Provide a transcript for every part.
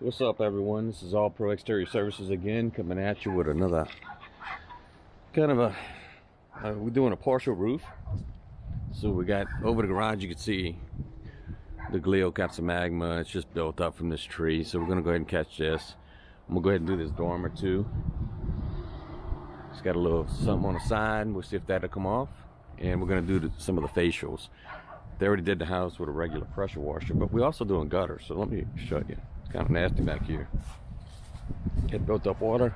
What's up, everyone? This is All Pro Exterior Services again, coming at you with another kind of a we're doing a partial roof. So we got over the garage, you can see the Gliocaps of magma. It's just built up from this tree, so we're gonna go ahead and catch this. I'm gonna go ahead and do this dormer too. It's got a little something on the side. We'll see if that'll come off, and we're gonna do some of the facials. They already did the house with a regular pressure washer, but we're also doing gutters, so let me show you. It's kind of nasty back here. Get built up water,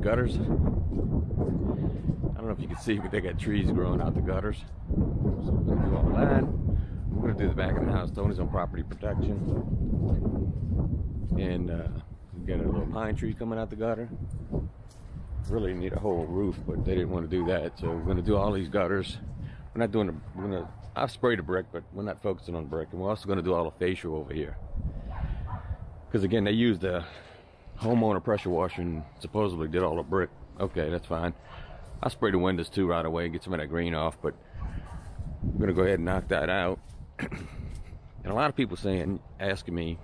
gutters. I don't know if you can see, but they got trees growing out the gutters. So we're gonna do all that. We're gonna do the back of the house. Tony's on property protection. And we got a little pine tree coming out the gutter. Really need a whole roof, but they didn't want to do that. So we're gonna do all these gutters. We're not doing I've sprayed a brick, but we're not focusing on brick. And we're also gonna do all the facial over here. Because again, they used the homeowner pressure washer and supposedly did all the brick. Okay, that's fine. I sprayed the windows too right away, get some of that green off, but I'm gonna go ahead and knock that out. And a lot of people asking me,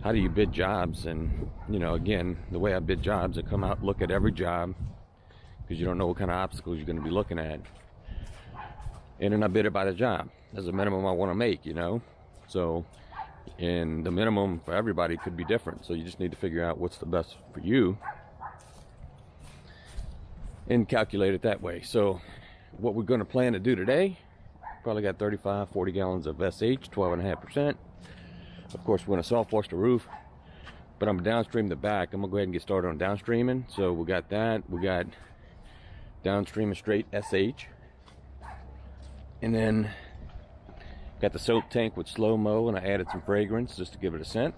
how do you bid jobs? And you know, again, the way I bid jobs, I come out, look at every job, because you don't know what kind of obstacles you're gonna be looking at. And then I bid it by the job. There's a minimum I want to make, you know. So, and the minimum for everybody could be different. So you just need to figure out what's the best for you and calculate it that way. So what we're going to plan to do today, probably got 35-40 gallons of SH, 12.5%. Of course, we're going to soft wash the roof, but I'm downstream the back. I'm going to go ahead and get started on downstreaming. So we got that. We got downstreaming straight SH. And then got the soap tank with slow-mo, and I added some fragrance just to give it a scent.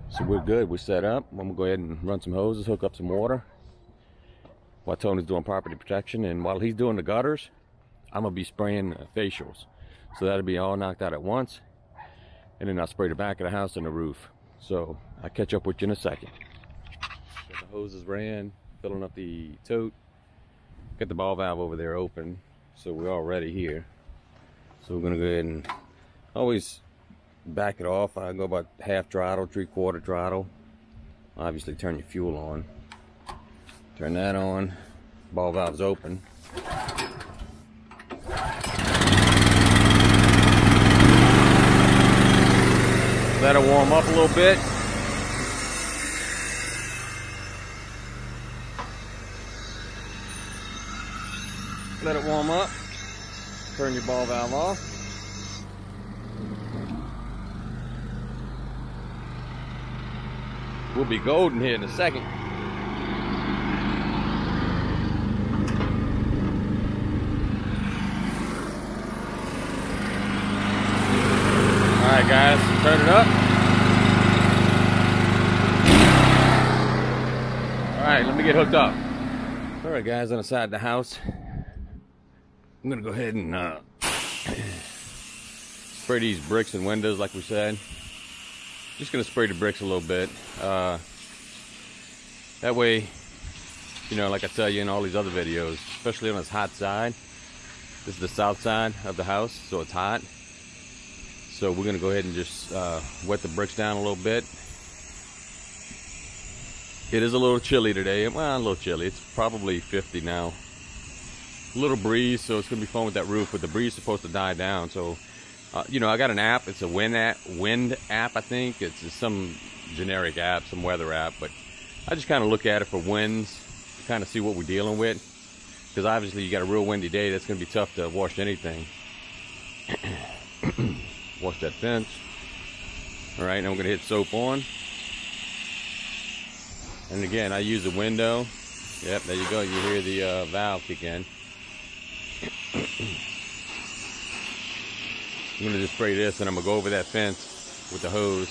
So we're good, we're set up. I'm gonna go ahead and run some hoses, hook up some water while Tony's doing property protection. And while he's doing the gutters, I'm gonna be spraying facials. So that'll be all knocked out at once. And then I'll spray the back of the house and the roof. So I'll catch up with you in a second. Got the hoses ran, filling up the tote. Got the ball valve over there open. So we're all ready here. So we're gonna go ahead and always back it off. I go about half throttle, 3/4 throttle. Obviously turn your fuel on. Turn that on. Ball valve's open. Let it warm up a little bit. Let it warm up. Turn your ball valve off. We'll be golden here in a second. Alright guys, turn it up. Alright, let me get hooked up. Alright guys, on the side of the house, I'm gonna go ahead and spray these bricks and windows like we said. Just gonna spray the bricks a little bit. That way, you know, like I tell you in all these other videos, especially on this hot side. This is the south side of the house, so it's hot. So we're gonna go ahead and just wet the bricks down a little bit. It is a little chilly today. Well, a little chilly. It's probably 50 now. A little breeze, so it's gonna be fun with that roof, but the breeze is supposed to die down. So you know, I got an app. It's a wind app, I think. It's some generic app, some weather app, but I just kind of look at it for winds, kind of see what we're dealing with, because obviously you got a real windy day. That's gonna be tough to wash anything. Wash that fence. All right, now we're gonna hit soap on, and again I use the window. Yep, there you go. You hear the valve kick in. I'm gonna just spray this, and I'm gonna go over that fence with the hose.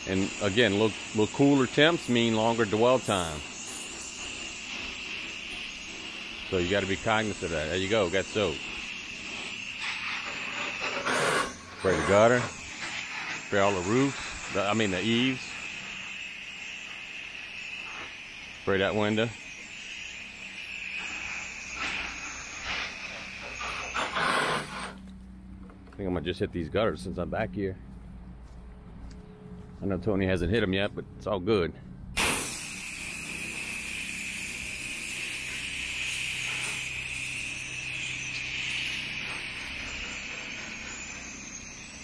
And again, little cooler temps mean longer dwell time. So you got to be cognizant of that. There you go, got soap. Spray the gutter. Spray all the roofs. The eaves. Spray that window. I think I'm gonna just hit these gutters since I'm back here. I know Tony hasn't hit them yet, but it's all good.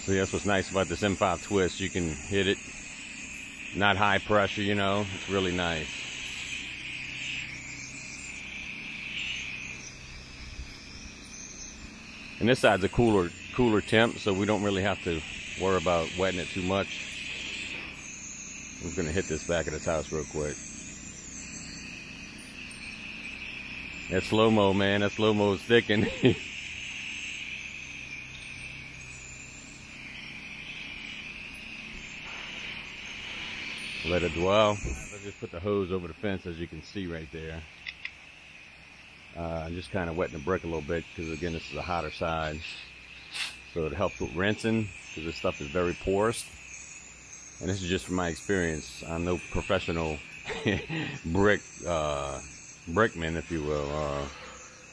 So that's what's nice about this M5 twist. You can hit it, not high pressure, you know. It's really nice. And this side's a cooler temp, so we don't really have to worry about wetting it too much. I'm gonna hit this back of this house real quick. That slow-mo, man. That slow-mo is sticking. Let it dwell. I just put the hose over the fence, as you can see right there. I'm just kind of wetting the brick a little bit because, again, this is a hotter side. So it helps with rinsing because this stuff is very porous. And this is just from my experience. I'm no professional brickman, if you will.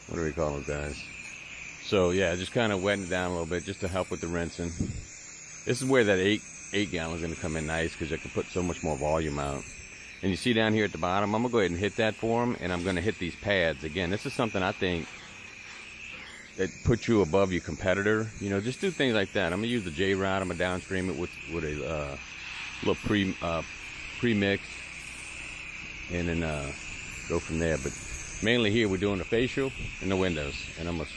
What do we call them, guys? So yeah, just kind of wetting it down a little bit just to help with the rinsing. This is where that 8 gallon is going to come in nice because I can put so much more volume out. And you see down here at the bottom, I'm going to go ahead and hit that for them, and I'm going to hit these pads. Again, this is something I think that puts you above your competitor. You know, just do things like that. I'm going to use the J-Rod. I'm going to downstream it with a little pre-mix, and then go from there. But mainly here we're doing the facial and the windows. And I'm going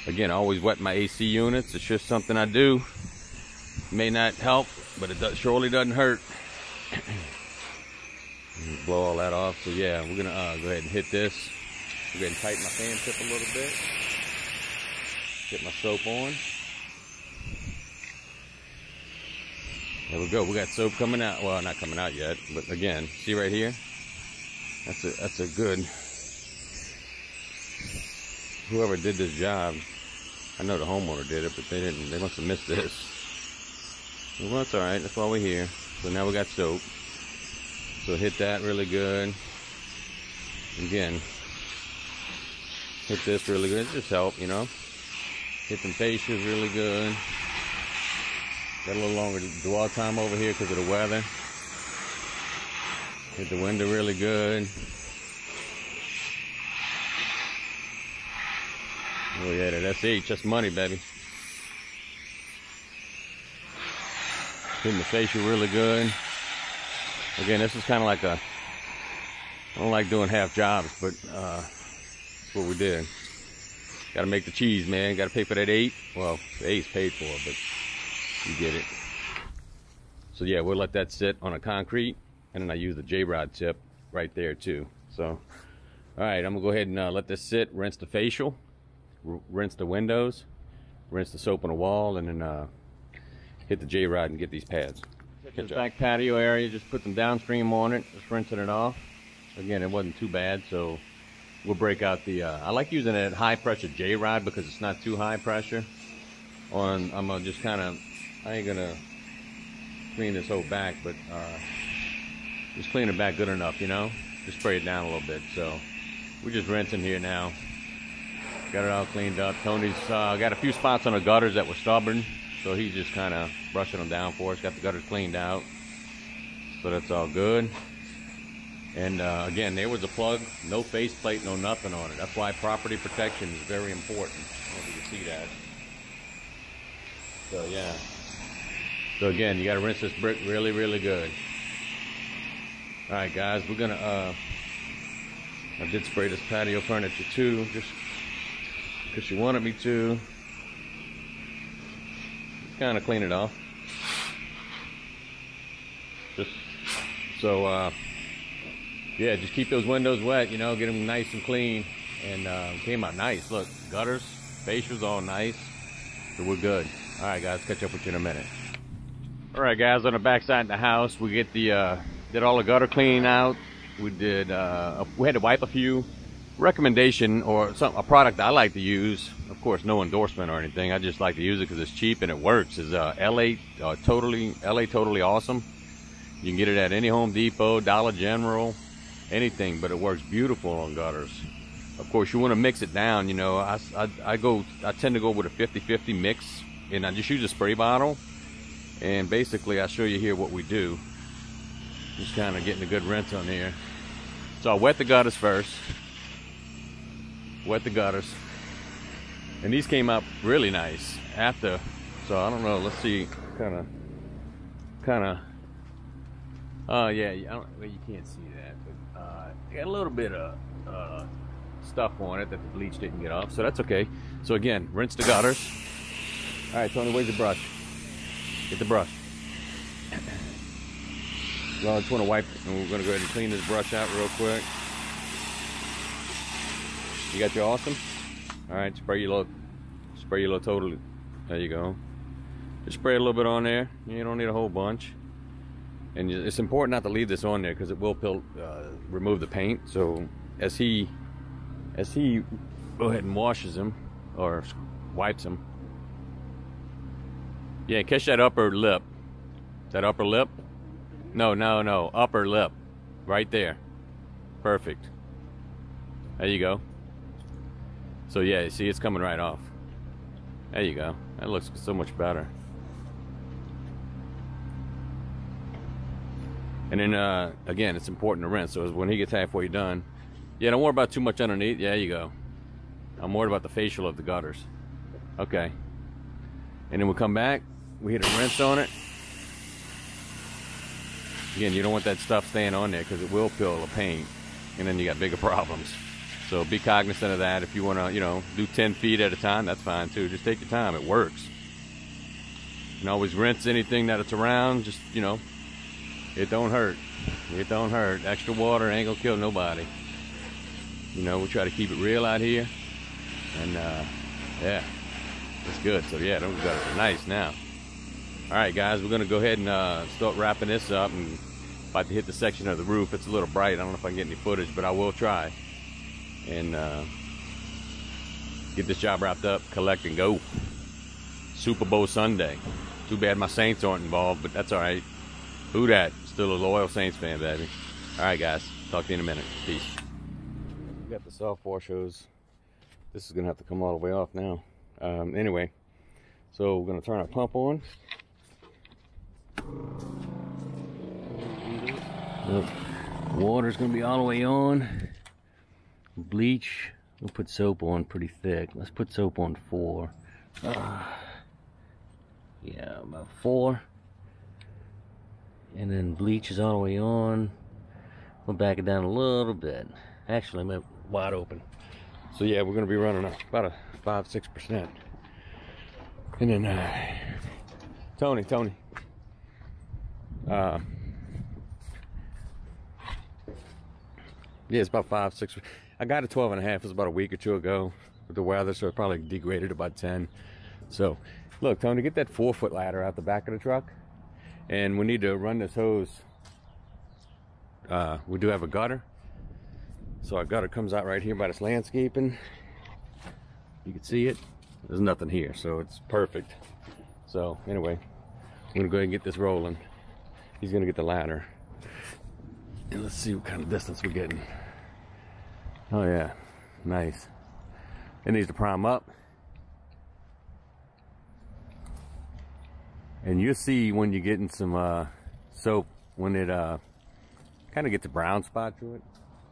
to, again, I always wet my AC units. It's just something I do. May not help, but it surely doesn't hurt. Blow all that off. So yeah, we're gonna go ahead and hit this. Go ahead and tighten my fan tip a little bit. Get my soap on. There we go. We got soap coming out. Well, not coming out yet, but again, see right here. That's a good. Whoever did this job, I know the homeowner did it, but they didn't. They must have missed this. Well, it's all right. That's why we're here. So now we got soap. So hit that really good. Again, hit this really good. Just help, you know. Hit them facials really good. Got a little longer dwell time over here because of the weather. Hit the window really good. Oh yeah, that SH, that's money, baby. Hitting the facial really good. Again, this is kind of like I don't like doing half jobs, but that's what we did. Got to make the cheese, man. Got to pay for that 8. Well, the 8's paid for, but you get it. So yeah, we'll let that sit on a concrete, and then I use the J-Rod tip right there too. So, all right, I'm gonna go ahead and let this sit, rinse the facial, rinse the windows, rinse the soap on the wall, and then hit the J-Rod and get these pads. Get the back patio area, just put them downstream on it, just rinsing it off. Again, it wasn't too bad, so we'll break out the, I like using that high pressure J-Rod because it's not too high pressure. I'm gonna just kind of, I ain't gonna clean this whole back, but just clean it back good enough, you know? Just spray it down a little bit. So we're just rinsing here now. Got it all cleaned up. Tony's got a few spots on the gutters that were stubborn. So he's just kind of brushing them down for us. Got the gutters cleaned out. So that's all good. And again, there was a plug, no faceplate, no nothing on it. That's why property protection is very important. I don't know if you can see that. So yeah. So again, you got to rinse this brick really, really good. All right, guys, we're gonna. I did spray this patio furniture too, just because she wanted me to. Kind of clean it off. Just so yeah, just keep those windows wet, you know, get them nice and clean. And came out nice. Look, gutters, facials, all nice. So we're good. All right, guys, catch up with you in a minute. All right, guys, on the back side of the house, we get the did all the gutter cleaning out. We did we had to wipe a few. Recommendation or a product I like to use, of course no endorsement or anything, I just like to use it because it's cheap and it works, is LA Totally Awesome. You can get it at any Home Depot, Dollar General, anything, but it works beautiful on gutters. Of course you want to mix it down, you know. I tend to go with a 50-50 mix and I just use a spray bottle. And basically, I'll show you here what we do. Just kind of getting a good rinse on here. So I'll wet the gutters first. Wet the gutters. And these came out really nice after. So I don't know, let's see, kind of. Oh yeah, well, you can't see that, but got a little bit of stuff on it that the bleach didn't get off, so that's okay. So again, rinse the gutters. All right, Tony, where's the brush? Get the brush. Well, I just want to wipe, and we're going to go ahead and clean this brush out real quick. You got your awesome? All right, spray your little totally. There you go. Just spray a little bit on there. You don't need a whole bunch. And it's important not to leave this on there because it will remove the paint. So as he go ahead and washes them or wipes them. Yeah, catch that upper lip. That upper lip? No, upper lip. Right there. Perfect. There you go. So yeah, you see it's coming right off. There you go. That looks so much better. And then again, it's important to rinse. So when he gets halfway done, yeah, don't worry about too much underneath. Yeah, there you go. I'm worried about the facial of the gutters. Okay. And then we'll come back. We hit a rinse on it. Again, you don't want that stuff staying on there because it will peel the paint, and then you got bigger problems. So be cognizant of that. If you want to, you know, do 10 feet at a time, that's fine too. Just take your time. It works. You can always rinse anything that it's around. Just, you know, it don't hurt. It don't hurt. Extra water ain't gonna kill nobody. You know, we try to keep it real out here. And yeah, it's good. So yeah, those gutters are nice now. All right, guys, we're gonna go ahead and start wrapping this up, and about to hit the section of the roof. It's a little bright. I don't know if I can get any footage, but I will try and get this job wrapped up, collect and go. Super Bowl Sunday. Too bad my Saints aren't involved, but that's all right. Who dat? Still a loyal Saints fan, baby. All right, guys. Talk to you in a minute. Peace. We got the soft wash hose. This is gonna have to come all the way off now. Anyway, so we're gonna turn our pump on. The water's gonna be all the way on. Bleach, we'll put soap on pretty thick. Let's put soap on 4. Yeah, about 4. And then bleach is all the way on. We'll back it down a little bit. Actually, I'm wide open. So yeah, we're gonna be running about a 5-6%. And then Tony. Yeah, it's about 5-6. I got a 12.5. It was about a week or two ago with the weather, so it probably degraded about 10. So, look, Tony, get that 4-foot ladder out the back of the truck, and we need to run this hose. We do have a gutter, so our gutter comes out right here by this landscaping. You can see it. There's nothing here, so it's perfect. So, anyway, I'm gonna go ahead and get this rolling. He's gonna get the ladder. And let's see what kind of distance we're getting. Oh yeah, nice. It needs to prime up. And you'll see when you're getting some soap, when it kind of gets a brown spot to it.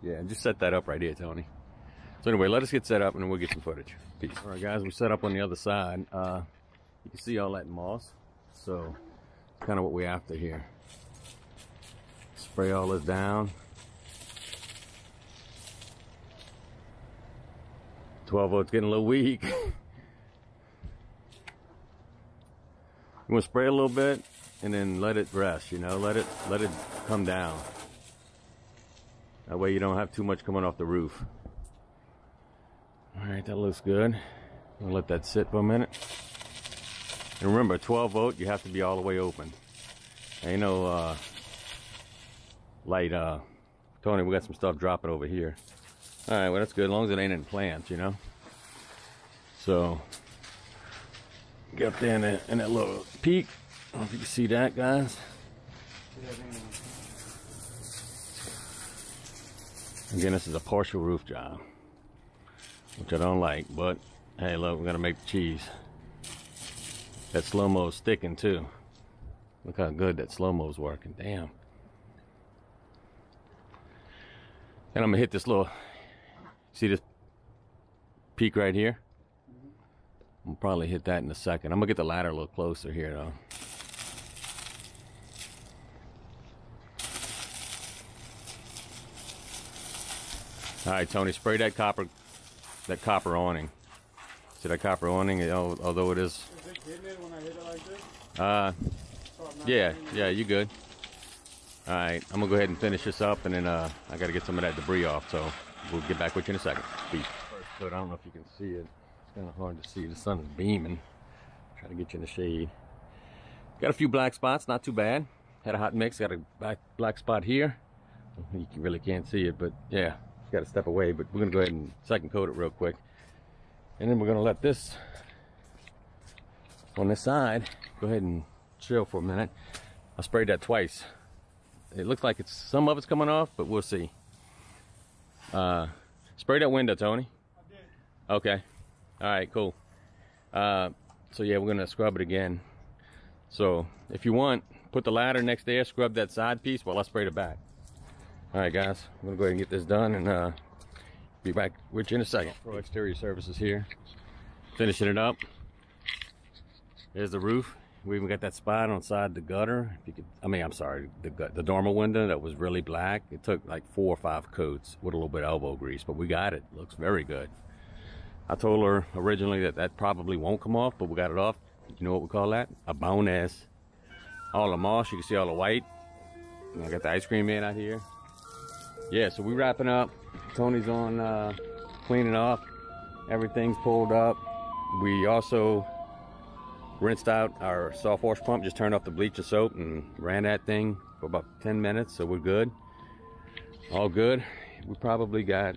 Yeah, just set that up right here, Tony. So anyway, let us get set up and then we'll get some footage. Peace. All right, guys, we set up on the other side. You can see all that moss. So, kind of what we're after here. Spray all this down. 12 volts getting a little weak. You want to spray a little bit and then let it rest, you know, let it come down. That way you don't have too much coming off the roof. All right, that looks good. I'm gonna let that sit for a minute. And remember, 12 volt, you have to be all the way open. Ain't no light. Tony, we got some stuff dropping over here. All right, well, that's good, as long as it ain't in plants, you know. So, get up there in that little peak. I don't know if you can see that, guys. Again, this is a partial roof job, which I don't like, but hey, look, we're gonna make the cheese. That slow-mo's sticking too. Look how good that slow-mo's working. Damn. And I'm gonna hit this little, see this peak right here? I'll probably hit that in a second. I'm gonna get the ladder a little closer here though. All right, Tony, spray that copper awning. See that copper awning? Although it is. Is it hitting it when I hit it like this? Yeah, you good. All right, I'm gonna go ahead and finish this up, and then I gotta get some of that debris off. So we'll get back with you in a second. Peace. First coat, I don't know if you can see it. It's kind of hard to see. The sun is beaming. Try to get you in the shade. Got a few black spots, not too bad. Had a hot mix. Got a black spot here. You really can't see it, but yeah. Got to step away, but we're gonna go ahead and second coat it real quick, and then we're gonna let this on this side go ahead and chill for a minute. I sprayed that twice. It looks like some of it's coming off, but we'll see. Spray that window, Tony. I did. Okay. All right. Cool. So yeah, we're gonna scrub it again. So if you want, put the ladder next there, scrub that side piece while I spray the back. All right, guys, I'm gonna go ahead and get this done and be back with you in a second. Pro Exterior Services here, finishing it up. There's the roof. We even got that spot on the side of the gutter. If you could, I'm sorry, the dormer window that was really black. It took like 4 or 5 coats with a little bit of elbow grease, but we got it. Looks very good. I told her originally that probably won't come off, but we got it off. You know what we call that? A bonus. All the moss, you can see all the white. And I got the ice cream man out here. Yeah, so we're wrapping up. Tony's on cleaning off. Everything's pulled up. We also rinsed out our soft wash pump, just turned off the bleach and soap and ran that thing for about 10 minutes, so we're good. All good. We probably got,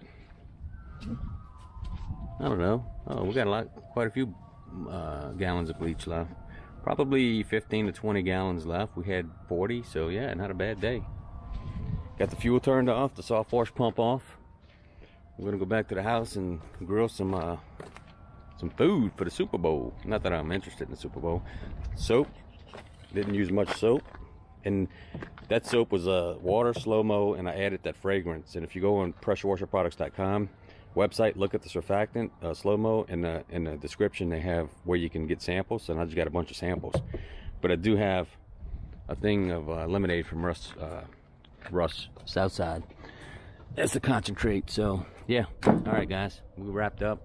I don't know. Oh, we got quite a few gallons of bleach left. Probably 15 to 20 gallons left. We had 40, so yeah, not a bad day. Got the fuel turned off, the soft wash pump off. We're gonna go back to the house and grill some food for the Super Bowl. Not that I'm interested in the Super Bowl. Soap, didn't use much soap. And that soap was water, slow-mo, and I added that fragrance. And if you go on pressurewasherproducts.com website, look at the surfactant, slow-mo, and in the description they have where you can get samples. And I just got a bunch of samples. But I do have a thing of lemonade from Russ Southside. That's the concentrate. So yeah, all right guys, we wrapped up.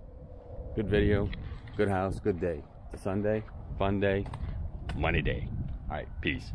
Good video, good house, good day. It's a Sunday, fun day, money day. All right, peace.